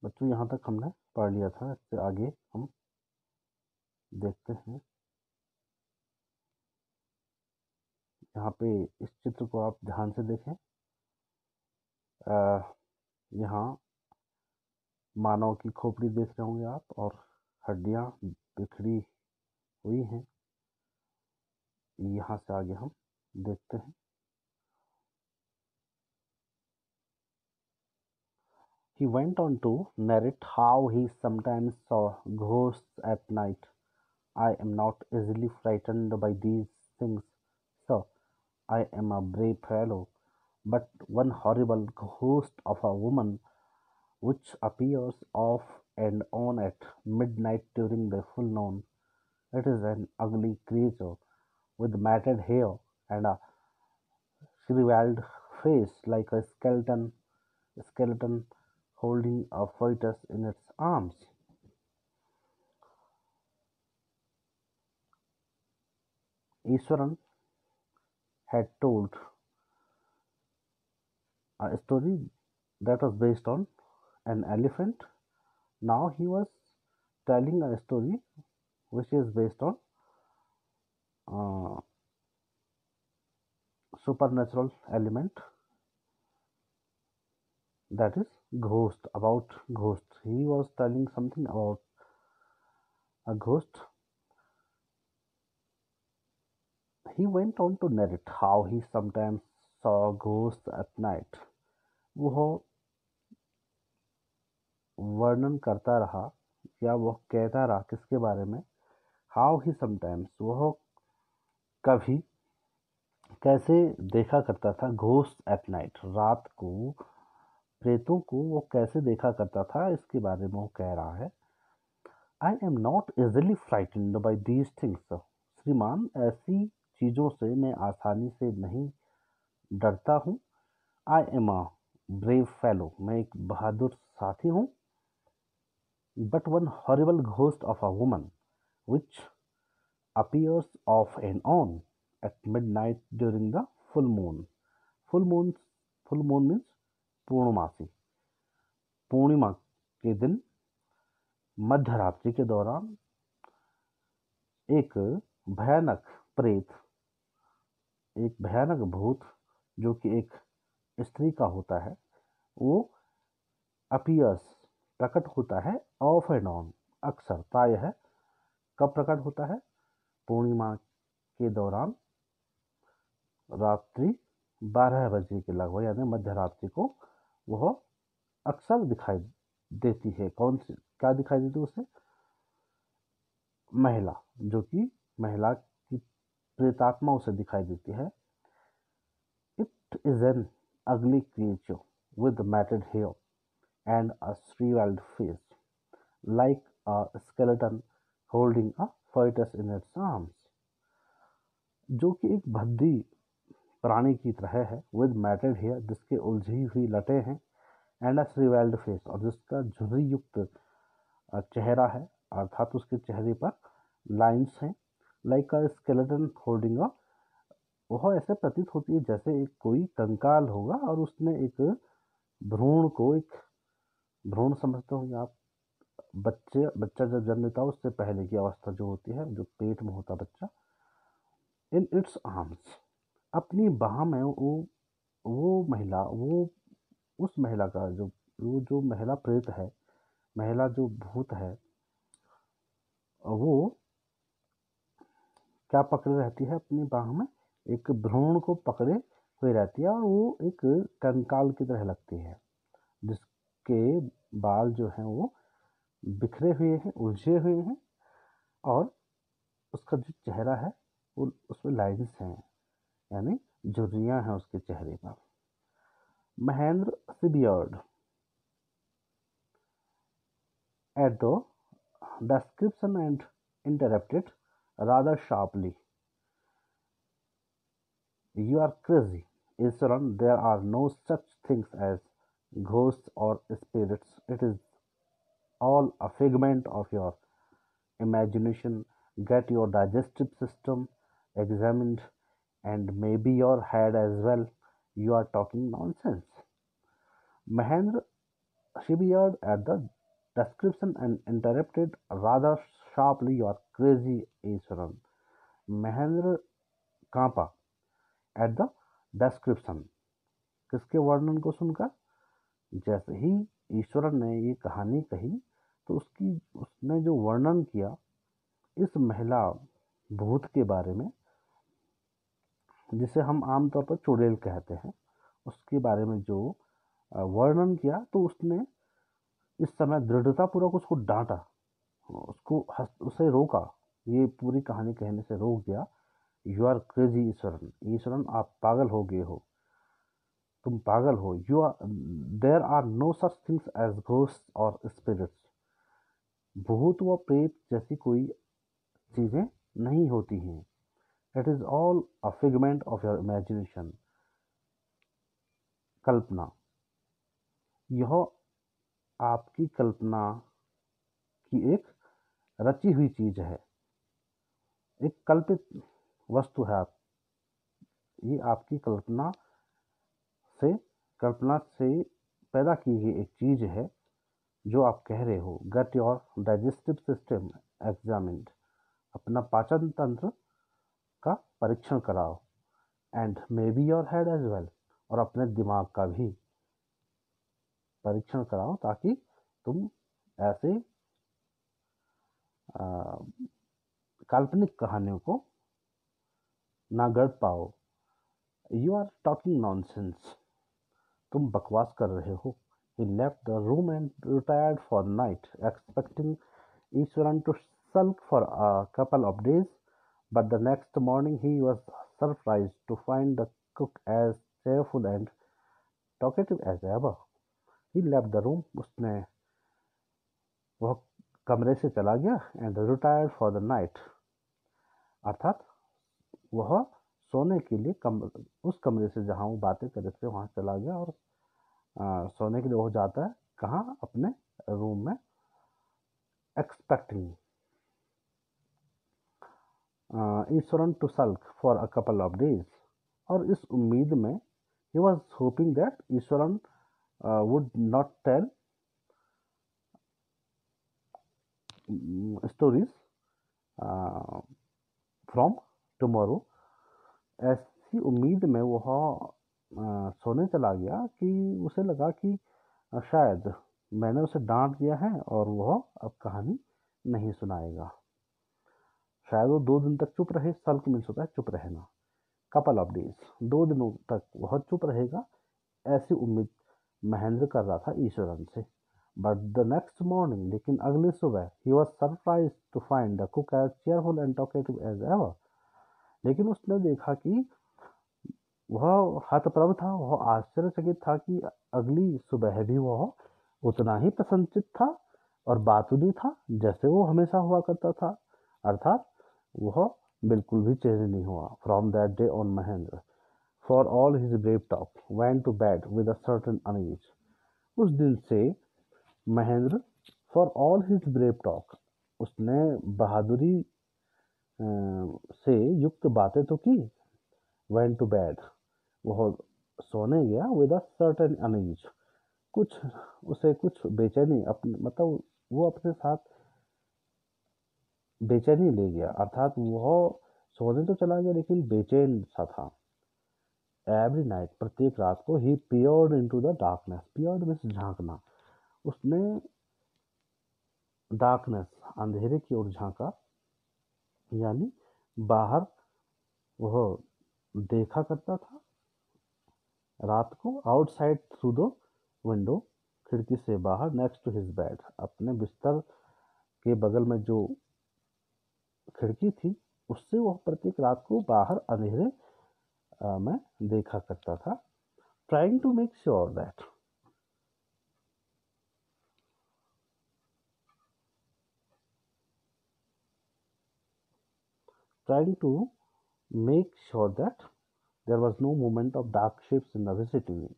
बच्चों यहाँ तक हमने पढ़ लिया था, इससे आगे हम देखते हैं। यहाँ पे इस चित्र को आप ध्यान से देखें। यहाँ मानव की खोपड़ी देख रहे होंगे आप, और हड्डियाँ बिखरी हुई हैं। यहाँ से आगे हम देखते हैं। He went on to narrate how he sometimes saw ghosts at night. I am not easily frightened by these things, sir. I am a brave fellow, but one horrible ghost of a woman which appears off and on at midnight during the full moon. It is an ugly creature with matted hair and a shriveled face like a skeleton holding a fetus in its arms. Iswaran had told a story that was based on an elephant. Now he was telling a story which is based on uh, supernatural element, that is ghost, about ghost. He was telling something about a ghost. He went on to narrate how he sometimes saw ghosts at night. वह वर्णन करता रहा या वह कहता रहा किसके बारे में? हाउ ही समटाइम्स, वह कभी कैसे देखा करता था घोस्ट एट नाइट, रात को प्रेतों को वो कैसे देखा करता था, इसके बारे में वो कह रहा है। I am not easily frightened by these things, श्रीमान ऐसी चीज़ों से मैं आसानी से नहीं डरता हूँ। I am a brave fellow, मैं एक बहादुर साथी हूँ। But one horrible ghost of a woman which appears off and on at midnight during the full moon. Full moon means पूर्णमासी। पूर्णिमा के दिन मध्य रात्रि के दौरान एक भयानक प्रेत, एक भयानक भूत जो कि एक स्त्री का होता है, वो अपीयर्स प्रकट होता है, ऑफ एंड ऑन अक्सर प्रायः। कब प्रकट होता है? पूर्णिमा के दौरान रात्रि 12 बजे के लगभग, यानी मध्य रात्रि को वह अक्सर दिखाई देती है। कौन सी क्या दिखाई देती है उसे? महिला, जो कि महिला की प्रेतात्मा उसे दिखाई देती है। It is an ugly creature with matted hair and a shriveled face like a skeleton holding a fetus in its arms, जो कि एक भद्दी प्राणी की तरह है। विद मैटेड हेयर, जिसके उलझी हुई लटें हैं, एंड अ shriveled फेस, और जिसका झुर्री युक्त चेहरा है, अर्थात उसके चेहरे पर लाइंस हैं। Like a skeleton holding a, वह ऐसे प्रतीत होती है जैसे एक कोई कंकाल होगा और उसने एक भ्रूण को, एक भ्रूण समझते होंगे आप, बच्चा जब जन्म लेता है उससे पहले की अवस्था जो होती है, जो पेट में होता बच्चा, इन इट्स आर्म्स, अपनी बाह में वो महिला, वो उस महिला का जो महिला प्रेत है, महिला जो भूत है, वो क्या पकड़े रहती है अपनी बाह में? एक भ्रूण को पकड़े हुए रहती है, और वो एक कंकाल की तरह लगती है, जिसके बाल जो हैं वो बिखरे हुए हैं, उलझे हुए हैं, और उसका जो चेहरा है वो उसमें लाइंस हैं, यानी झुर्रियाँ हैं उसके चेहरे पर। महेंद्र सिबियर्ड at the description and interrupted rather sharply. You are crazy, Iswaran. There are no such things as ghosts or spirits. It is all a figment of your imagination. Get your digestive system examined and maybe your head as well. You are talking nonsense. Mahendra shivered at the description and interrupted rather sharply, "You are crazy, Eswaran." Mahendra कांपा at the description, किसके वर्णन को सुनकर। जैसे ही ईश्वरन ने ये कहानी कही तो उसने जो वर्णन किया इस महिला भूत के बारे में, जिसे हम आमतौर पर चुड़ैल कहते हैं, उसके बारे में जो वर्णन किया, तो उसने इस समय दृढ़तापूर्वक उसको डांटा, उसे रोका, ये पूरी कहानी कहने से रोक दिया। "You are crazy Eswaran." Eswaran, आप पागल हो गए हो, तुम पागल हो। There are no such things as ghost और स्पिरिट्स." भूत व प्रेत जैसी कोई चीजें नहीं होती हैं। "It is all a figment of your imagination." कल्पना, यह आपकी कल्पना की एक रची हुई चीज है, एक कल्पित वस्तु है। ये आपकी कल्पना से पैदा की गई एक चीज है जो आप कह रहे हो। "Get your digestive system examined." अपना पाचन तंत्र का परीक्षण कराओ। "And maybe your head as well." और अपने दिमाग का भी परीक्षण कराओ, ताकि तुम ऐसे काल्पनिक कहानियों को ना गढ़ पाओ। "You are talking nonsense." तुम बकवास कर रहे हो। He left the room and retired for the night, expecting Ishwaran to sulk for a couple of days, but the next morning he was surprised to find the cook as cheerful and talkative as ever. He left the room, वह कमरे से चला गया, and retired for the night, अर्थात वह सोने के लिए उस कमरे से जहाँ वो बातें कर रहे थे वहाँ चला गया, और सोने के लिए वो जाता है कहाँ, अपने रूम में। Expecting Eswaran to sulk for a couple of days, और इस उम्मीद में ही was hoping that Eswaran would not tell stories from tomorrow. ऐसी उम्मीद में वह सोने चला गया कि उसे लगा कि शायद मैंने उसे डांट दिया है और वह अब कहानी नहीं सुनाएगा। शायद वो 2 दिन तक चुप रहे। सल्क मीन्स होता है चुप रहना। कपल ऑफ डेज, 2 दिनों तक वह चुप रहेगा, ऐसी उम्मीद महेंद्र कर रहा था ईश्वरन से। बट द नेक्स्ट मॉर्निंग, लेकिन अगली सुबह, he was surprise to find the cook as cheerful and talkative as ever. लेकिन उसने देखा कि वह हतप्रभ था, वह आश्चर्यचकित था कि अगली सुबह भी वह उतना ही प्रसन्नचित था और बातूनी था जैसे वो हमेशा हुआ करता था। अर्थात वह बिल्कुल भी चेंज नहीं हुआ। From that day on Mahendra, for all his brave talk, went to bed with a certain unease. उस दिन से Mahendra, for all his brave talk, उसने बहादुरी से युक्त बातें तो की। वेंट टू बेड, वह सोने गया। विद अ सर्टेन अनईज, उसे कुछ बेचैनी, मतलब वो अपने साथ बेचैनी ले गया। अर्थात वह सोने तो चला गया लेकिन बेचैन सा था। एवरी नाइट, प्रत्येक रात को, he peered into the darkness. Peered means झांकना। उसने डार्कनेस, अंधेरे की ओर झांका, यानी बाहर वह देखा करता था रात को। आउटसाइड थ्रू द विंडो, खिड़की से बाहर। नेक्स्ट टू हिज बेड, अपने बिस्तर के बगल में जो खिड़की थी उससे वह प्रत्येक रात को बाहर अंधेरे में देखा करता था। Trying to make sure that, trying to make sure that there was no movement of dark shapes in the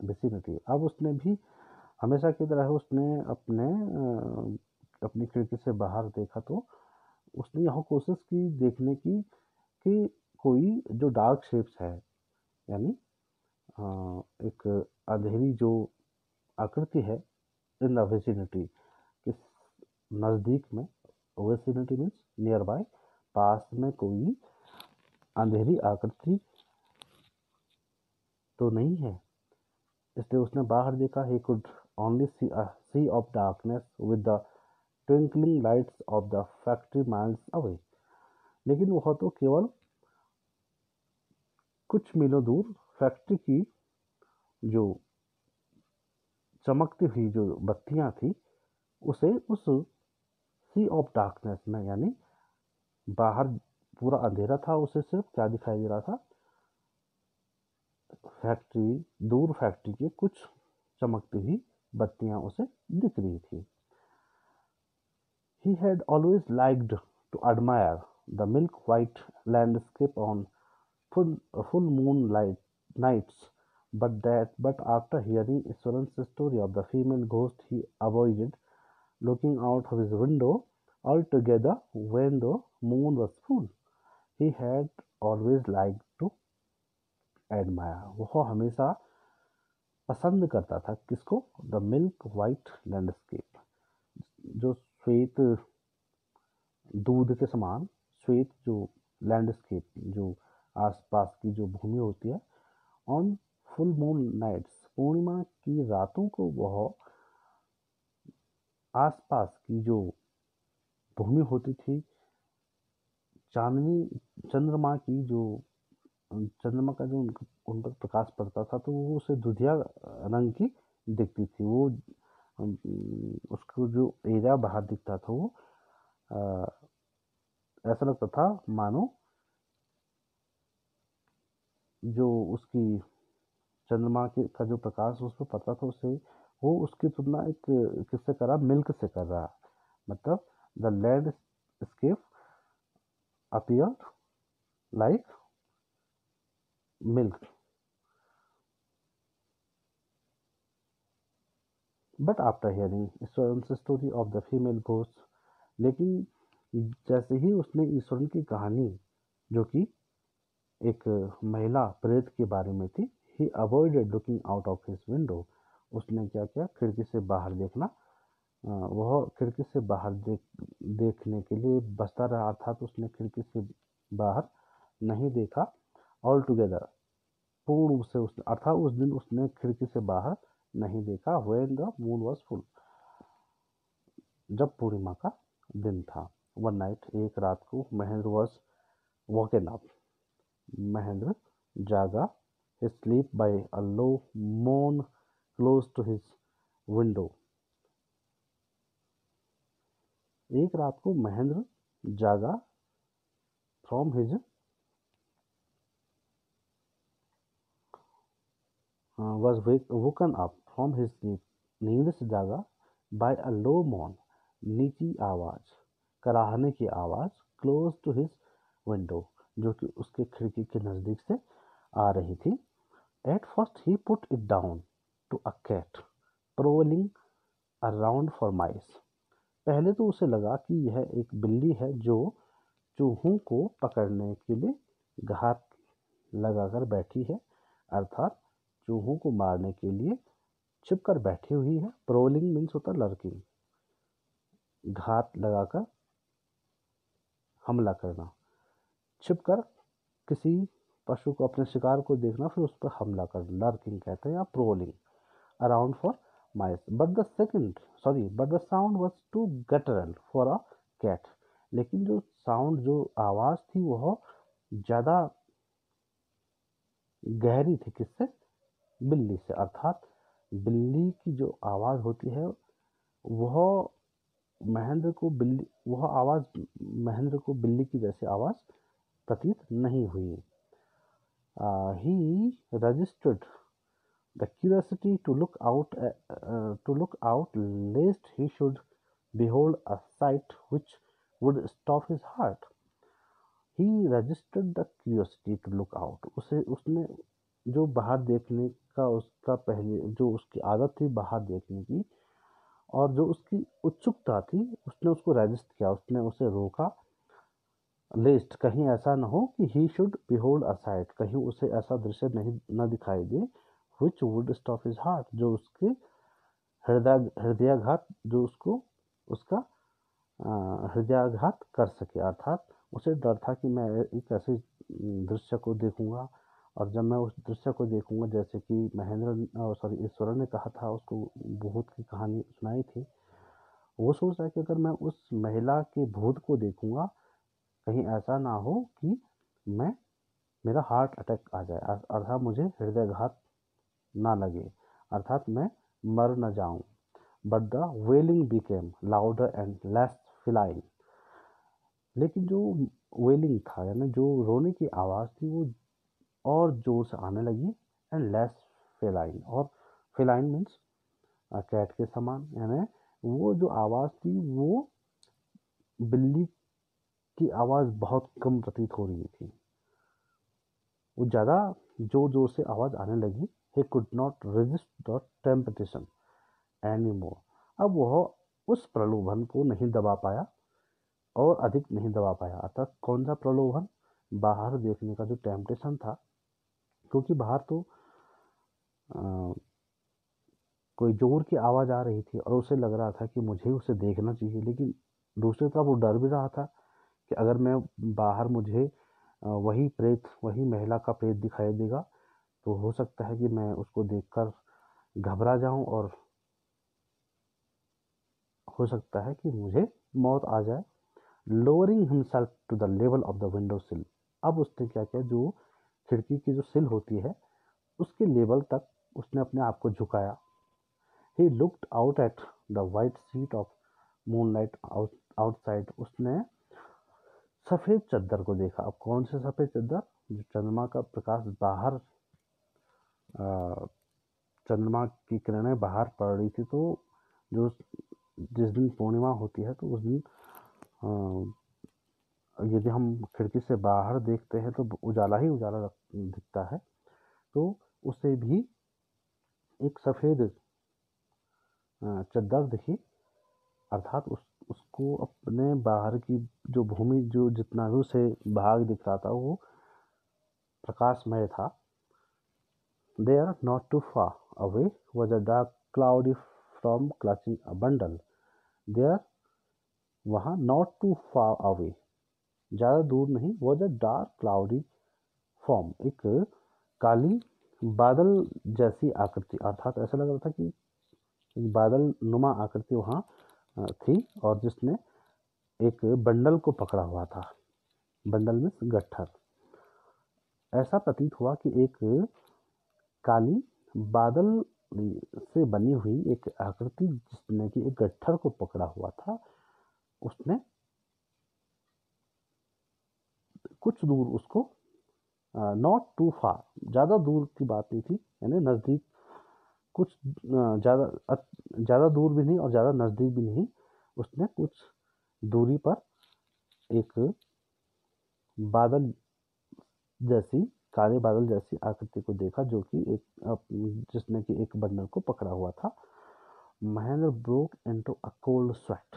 vicinity. अब उसने भी हमेशा की तरह उसने अपनी खिड़की से बाहर देखा, तो उसने यह कोशिश की देखने की कि कोई जो डार्क शेप्स है, यानी एक अंधेरी जो आकृति है, इन द विसिनिटी, नज़दीक में, विसिनिटी मीन्स नियर बाय, पास में कोई अंधेरी आकृति तो नहीं है, इसलिए उसने बाहर देखा। He could only see a sea of darkness with the twinkling lights of the factory miles away. लेकिन वह तो केवल कुछ मीलों दूर फैक्ट्री की जो चमकती हुई जो बत्तियां थी उसे उस सी ऑफ डार्कनेस में, यानी बाहर पूरा अंधेरा था, उसे सिर्फ क्या दिखाई दे रहा था, दूर फैक्ट्री की कुछ चमकती हुई बत्तियां उसे दिख रही थी। He had always liked to admire the milk-white landscape on full moonlight nights, but after hearing Iswaran's story of the female ghost, he avoided looking out of his window altogether when the moon was full. He had always liked to admire. वह हमेशा पसंद करता था किसको? The milk white landscape, जो श्वेत दूध के समान श्वेत जो लैंडस्केप, जो आसपास की जो भूमि होती है, ऑन फुल मून नाइट्स, पूर्णिमा की रातों को वह आसपास की जो भूमि होती थी, चांदनी चंद्रमा की जो चंद्रमा का जो उन पर प्रकाश पड़ता था तो वो उसे दुधिया रंग की दिखती थी। वो उसको जो एरिया बाहर दिखता था वो ऐसा लगता था मानो जो उसकी चंद्रमा का जो प्रकाश उस पर पड़ता था उसे वो उसकी तुलना एक किससे कर रहा? मिल्क से कर रहा। मतलब the landscape appear like milk. But after hearing Eswaran story of the female ghost, लेकिन जैसे ही उसने ईश्वरन की कहानी जो कि एक महिला प्रेत के बारे में थी, he avoided looking out of his window, उसने क्या किया? खिड़की से बाहर देखना, वह खिड़की से बाहर देखने के लिए बचता रहा, अर्थात उसने खिड़की से बाहर नहीं देखा ऑल टुगेदर, पूर्ण रूप से अर्थात उस दिन उसने खिड़की से बाहर नहीं देखा। When the moon was full, जब पूर्णिमा का दिन था। वन नाइट, एक रात को, Mahendra was woken up, Mahendra जागा, his sleep by a low moan close to his window. एक रात को महेंद्र जागा from his was woken up from his sleep, नींद से जागा, by a low moan, नीची आवाज, कराहने की आवाज, close to his window, जो कि उसके खिड़की के नजदीक से आ रही थी। At first he put it down to a cat prowling around for mice. पहले तो उसे लगा कि यह एक बिल्ली है जो चूहों को पकड़ने के लिए घात लगाकर बैठी है, अर्थात चूहों को मारने के लिए छिपकर बैठी हुई है। प्रोलिंग मीन्स होता लर्किंग, घात लगाकर हमला करना, छिपकर किसी पशु को, अपने शिकार को देखना फिर उस पर हमला करना, लर्किंग कहते हैं या prowling. Around for mice, but the sound was too guttural for a cat, लेकिन जो साउंड, जो आवाज थी वह ज्यादा गहरी थी। किससे? बिल्ली से, अर्थात बिल्ली की जो आवाज होती है वह आवाज महेंद्र को बिल्ली की जैसी आवाज प्रतीत नहीं हुई। He registered the curiosity to look out lest he should behold a sight which would stop his heart. He registered the curiosity to look out. उसने जो बाहर देखने का उसका पहले जो उसकी आदत थी बाहर देखने की, और जो उसकी उत्सुकता थी, उसने उसको रजिस्ट किया, उसने उसे रोका। लेस्ट, कहीं ऐसा न हो कि he should behold a site, कहीं उसे ऐसा दृश्य न दिखाई दे, which would stop his heart, जो उसके हृदयाघात, जो उसको उसका हृदयाघात कर सके। अर्थात उसे डर था कि मैं एक ऐसे दृश्य को देखूंगा, और जब मैं उस दृश्य को देखूंगा, जैसे कि ईश्वर ने कहा था, उसको भूत की कहानी सुनाई थी, वो सोच रहा है कि अगर मैं उस महिला के भूत को देखूंगा, कहीं ऐसा ना हो कि मैं मेरा हार्ट अटैक आ जाए, अर्थात मुझे हृदयाघात ना लगे, अर्थात मैं मर न जाऊं। But the wailing became louder and less feline. लेकिन जो वेलिंग था, यानी जो रोने की आवाज़ थी, वो और जोर से आने लगी, एंड लेस फेलाइन। और फेलाइन मीन्स कैट के समान, यानी वो जो आवाज़ थी वो बिल्ली की आवाज़ बहुत कम प्रतीत हो रही थी, वो ज़्यादा जोर जोर से आवाज़ आने लगी। he could not resist the temptation anymore। अब वह उस प्रलोभन को नहीं दबा पाया और अधिक नहीं दबा पाया। अर्थात कौन सा प्रलोभन? बाहर देखने का जो टेम्पटेशन था, क्योंकि बाहर तो कोई जोर की आवाज़ आ रही थी और उसे लग रहा था कि मुझे उसे देखना चाहिए, लेकिन दूसरी तरफ वो डर भी रहा था कि अगर मैं बाहर, मुझे वही प्रेत, वही महिला का प्रेत दिखाई देगा, तो हो सकता है कि मैं उसको देखकर घबरा जाऊं और हो सकता है कि मुझे मौत आ जाए। Lowering himself to the level of the window sill. अब उसने क्या किया, जो खिड़की की जो सिल होती है उसके लेवल तक उसने अपने आप को झुकाया। He looked out at the white sheet of moonlight outside. उसने सफ़ेद चद्दर को देखा। अब कौन से सफ़ेद चद्दर? जो चंद्रमा का प्रकाश बाहर, चंद्रमा की किरणें बाहर पड़ रही थी, तो जो जिस दिन पूर्णिमा होती है, तो उस दिन यदि हम खिड़की से बाहर देखते हैं तो उजाला ही उजाला दिखता है, तो उसे भी एक सफ़ेद चद्दर दिखी। अर्थात उसको अपने बाहर की जो भूमि, जो जितना भी उसे भाग दिख रहा था, वो प्रकाशमय था। There, not too far away, was a dark cloudy form clutching a bundle. There, वहाँ not too far away, ज़्यादा दूर नहीं, was a dark cloudy form, एक काली बादल जैसी आकृति। अर्थात ऐसा लग रहा था कि बादल नुमा आकृति वहाँ थी, और जिसने एक बंडल को पकड़ा हुआ था। बंडल में गट्ठर। ऐसा प्रतीत हुआ कि एक काली बादल से बनी हुई एक आकृति, जिसने कि एक गट्ठर को पकड़ा हुआ था, उसने कुछ दूर उसको, नॉट टू फार, ज़्यादा दूर की बात नहीं थी, यानी नज़दीक, कुछ ज़्यादा दूर भी नहीं और ज़्यादा नज़दीक भी नहीं, उसने कुछ दूरी पर एक बादल जैसी, काले बादल जैसी आकृति को देखा, जो कि जिसने कि एक बंदर को पकड़ा हुआ था। Mahendra broke into a cold sweat.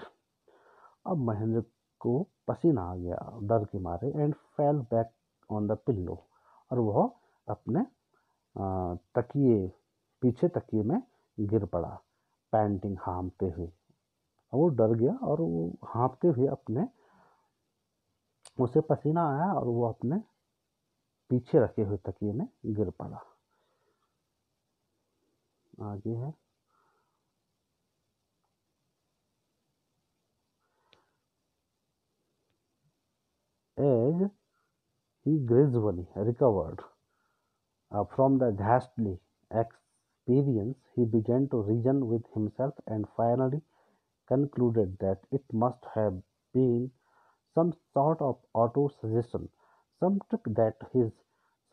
अब महेंद्र को पसीना आ गया डर के मारे, and fell back on the pillow. और वह अपने तकिए, पीछे तकिए में गिर पड़ा, पैंटिंग, हाँफते हुए। वो डर गया और वो हाँफते हुए उसे पसीना आया और वो अपने पीछे रखे हुए तकिए में गिर पड़ा। आगे है, as he gradually recovered from the ghastly experience, he began to reason with himself and finally concluded that it must have been some sort of auto-suggestion, some trick that his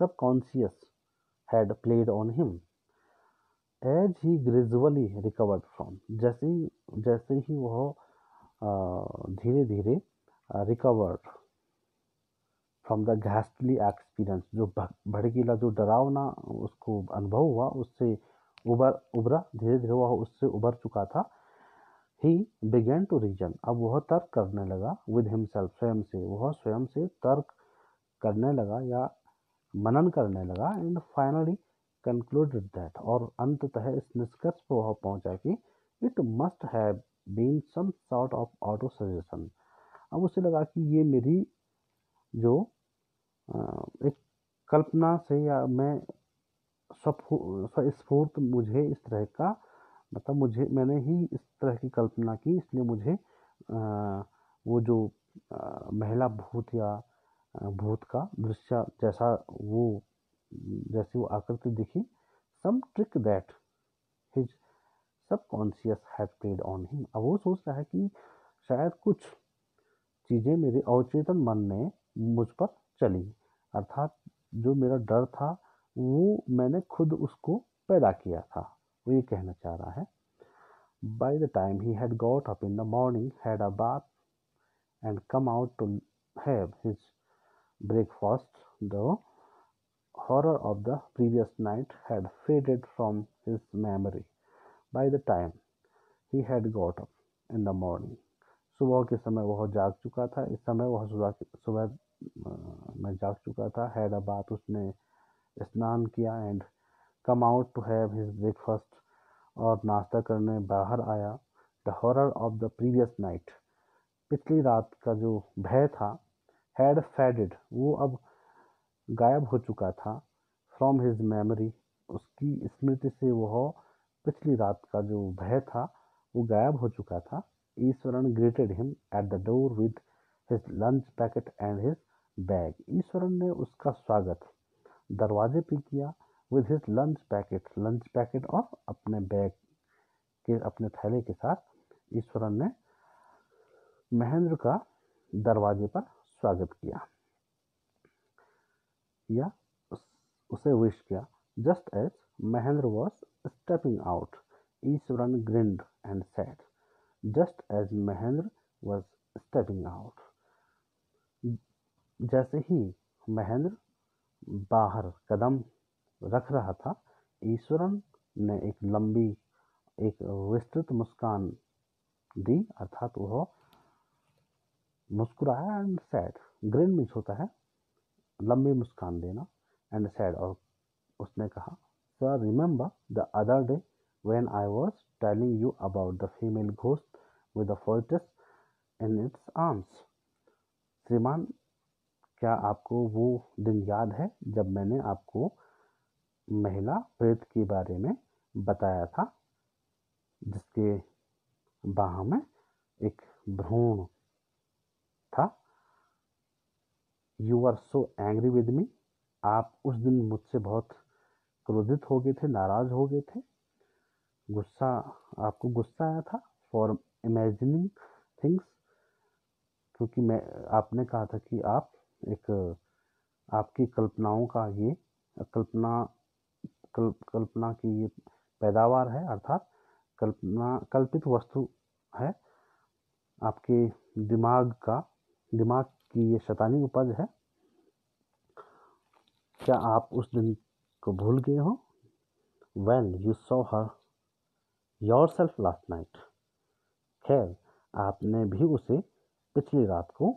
subconscious had played on him. As he gradually recovered from, जैसे ही वह धीरे धीरे recovered from the घास्टली experience, जो भड़कीला, जो डरावना उसको अनुभव हुआ, उससे उबरा, धीरे धीरे वह उससे उबर चुका था। ही बिगेन टू रीजन, अब वह तर्क करने लगा, विद हिमसेल्फ, स्वयं से, वह स्वयं से तर्क करने लगा या मनन करने लगा, एंड फाइनली कंक्लूडेड दैट, और अंततः इस निष्कर्ष पर वह पहुंचा कि it must have being some sort of auto suggestion। अब उसे लगा कि ये मेरी जो एक कल्पना से या मैं स्वस्फूर्त मुझे इस तरह का मतलब मुझे मैंने ही इस तरह की कल्पना की, इसलिए मुझे वो जो महिला भूत या भूत का दृश्य जैसी वो आकृति दिखी। Some trick that his subconscious had played on him. अब वो सोच रहा है कि शायद कुछ चीज़ें मेरे अवचेतन मन में मुझ पर चली, अर्थात जो मेरा डर था वो मैंने खुद उसको पैदा किया था, वो ये कहना चाह रहा है। By the time he had got up in the morning, had a bath, and come out to have his breakfast, the horror of the previous night had faded from his memory. By the time he had got up in the morning, सुबह के समय वह जाग चुका था। इस समय वह सुबह में जाग चुका था। हैड अ बाथ, उसने स्नान किया। And come out to have his breakfast, और नाश्ता करने बाहर आया। The horror of the previous night, पिछली रात का जो भय था, हैड फेडेड, वो अब गायब हो चुका था। फ्रॉम हिज मेमोरी, उसकी स्मृति से वह पिछली रात का जो भय था वो गायब हो चुका था। Iswaran greeted him at the door with his lunch packet and his bag, Iswaran ने उसका स्वागत दरवाजे पे किया। विद हिज लंच पैकेट और अपने बैग के अपने थैले के साथ ईश्वरन ने महेंद्र का दरवाजे पर स्वागत किया या उसे विश किया। Just as Mahendra was stepping out, Eswaran grinned and said, just as Mahendra was stepping out, जैसे ही महेंद्र बाहर कदम रख रहा था, ईश्वरन ने एक विस्तृत मुस्कान दी, अर्थात वह मुस्कुराया। एंड सैड, ग्रिन मीन्स होता है लंबी मुस्कान देना, एंड सैड, और उसने कहा, sir remember the other day when I was telling you about the female ghost with the Fortis in its arms. श्रीमान, क्या आपको वो दिन याद है जब मैंने आपको महिला प्रेत के बारे में बताया था जिसके बाह में एक भ्रूण था। You are so angry with me, आप उस दिन मुझसे बहुत क्रोधित हो गए थे, नाराज हो गए थे, आपको गुस्सा आया था। फॉर इमेजिनिंग थिंग्स, क्योंकि आपने कहा था कि आप आपकी कल्पनाओं का ये कल्पना की ये पैदावार है, अर्थात कल्पित वस्तु है, आपके दिमाग की ये शैतानी उपज है। क्या आप उस दिन को भूल गए हो? Well you saw her yourself last night, खैर आपने भी उसे पिछली रात को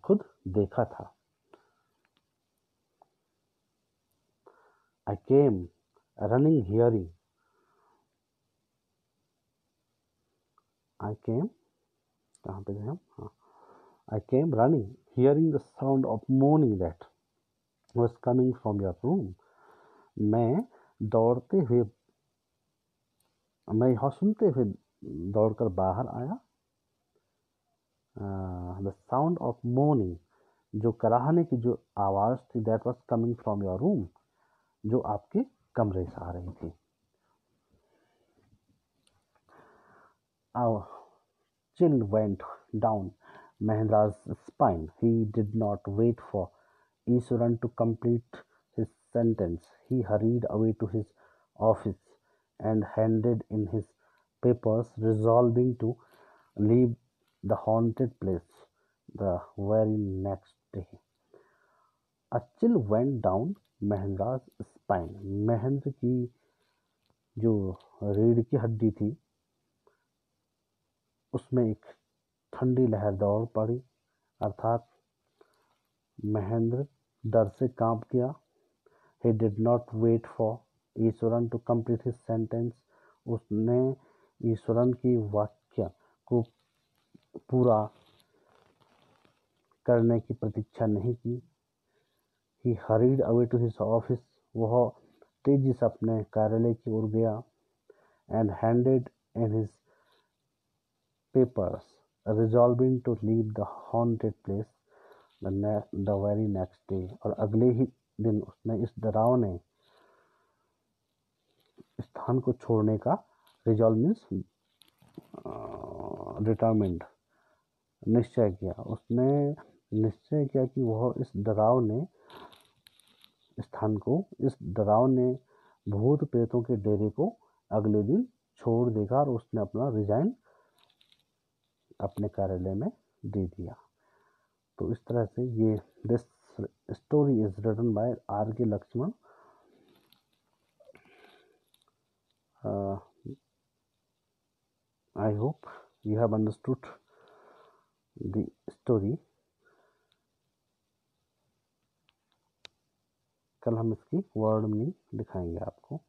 खुद देखा था। I came running hearing, कहाँ पे थे हम? हाँ, I came running hearing the sound of moaning that was coming from your room। मैं यह सुनते हुए दौड़कर बाहर आया। द साउंड ऑफ मोर्निंग, जो कराहने की जो आवाज़ थी, that was coming from your room, जो आपके कमरे से आ रही थी। A chill went down Mahendra's spine. He did not wait for Iswaran to complete his sentence. He hurried away to his office and handed in his papers, resolving to leave the haunted place the very next day. A chill went down Mahendra's spine. Mahendra की जो रीढ़ की हड्डी थी उसमें एक ठंडी लहर दौड़ पड़ी, अर्थात महेंद्र डर से कांप गया। He did not wait for Eswaran to complete his sentence. उसने ईश्वरन की वाक्य को पूरा करने की प्रतीक्षा नहीं की। He hurried away to his office, वह तेजी से अपने कार्यालय की ओर गया। And handed in his papers, resolving to leave the haunted place the very next day. और अगले ही दिन उसने इस डरावने स्थान को छोड़ने का, रिजॉल्व मीन्स डिटरमिन्ड, निश्चय किया। उसने निश्चय किया कि वह इस डरावने स्थान को, इस डरावने भूत प्रेतों के डेरे को अगले दिन छोड़ देगा। और उसने अपना रिजाइन अपने कार्यालय में दे दिया। तो इस तरह से ये this story is written by R.K. Laxman. I hope you have understood the story. कल हम इसकी वर्ड मीनिंग दिखाएंगे आपको।